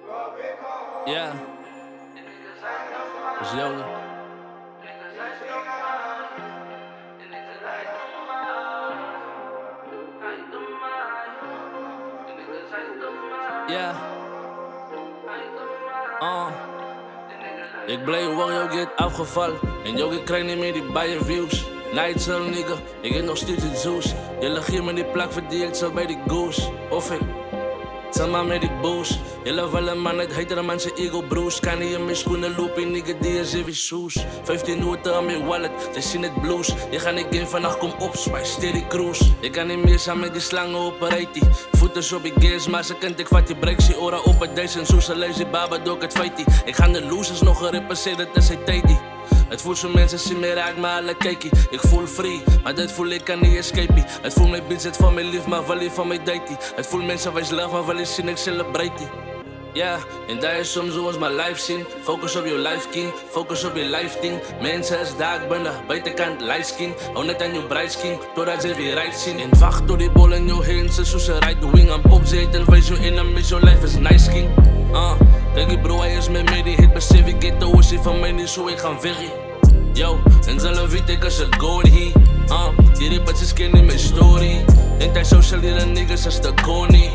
Yeah, it's Yogi. Yeah, ik bleef Wario get afgevallen. En Yogi krijgt niet meer die bijen views. Nigel nigga, ik heb nog steeds het zoes. Je lag hier met die plak verdiend zo bij die goose. Of ik zeg maar met die boost. Je love wel een man, het heet een man zijn ego bruise. Kan niet in mijn schoenen lopen, nigga die is even soes. 15 noten aan mijn wallet, ze zien het blues. Je gaat niet game vannacht, kom op, spice, steady cruise. Ik kan niet meer samen met die slangen operatie. Voeten op die gas, maar ze kent ik vat die breaks. Je ora op het deze en zo, ze lezen baba door het feitje. Ik ga de losers nog gerepenseerd, dat is het tijdie. Het voelt zo mensen zien me raak, maar alle kijkie. Ik voel free, maar dit voel ik kan niet escape. Het voelt mijn budget van mijn lief, maar wel lief van mijn date. Het voelt mensen wijs love, maar wel eens zien ik celebrate. Ja, en daar is soms zoals mijn life zien. Focus op je life king, focus op je life ding. Mensen is daar, ik ben de buitenkant light skin. Hou net aan je bright skin, totdat ze weer right zien. En wacht door die bol in je hands, zo ze right the wing. Aan pop zitten, wees je in een miss, your life is nice king. Kijk die bro, hij is met mij, die hit besef. Ik get de oorzie van mij niet zo, ik ga verrie. Yo, en zelf weet ik als een gold hier. Die rippers kennen mijn story. Anti-social hier een niggas als de koning.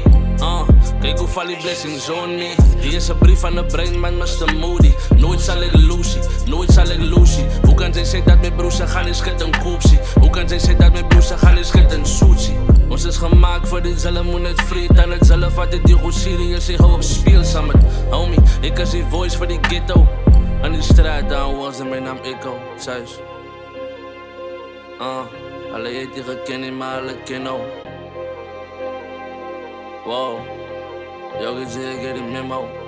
Kijk hoe val die blessings on me. Die is een brief aan de brein, man, Mr. Moody. Nooit zal ik Lucy, nooit zal ik Lucy. Hoe kan zij zeggen dat mijn broers gaan is het een koopsie? Hoe kan zij zeggen dat mijn broers gaan is het een sushi? Ons is gemaakt voor dit zelf, moet het vreed aan het zelf. Had dit die goed serieus, ik hou op speel samen. Homie, ik als die voice voor die ghetto. Aan die straat daar was en mijn naam Echo, thuis. Alle heet die gekend, maar alle kennen. Wow, Yogi, ik get die memo.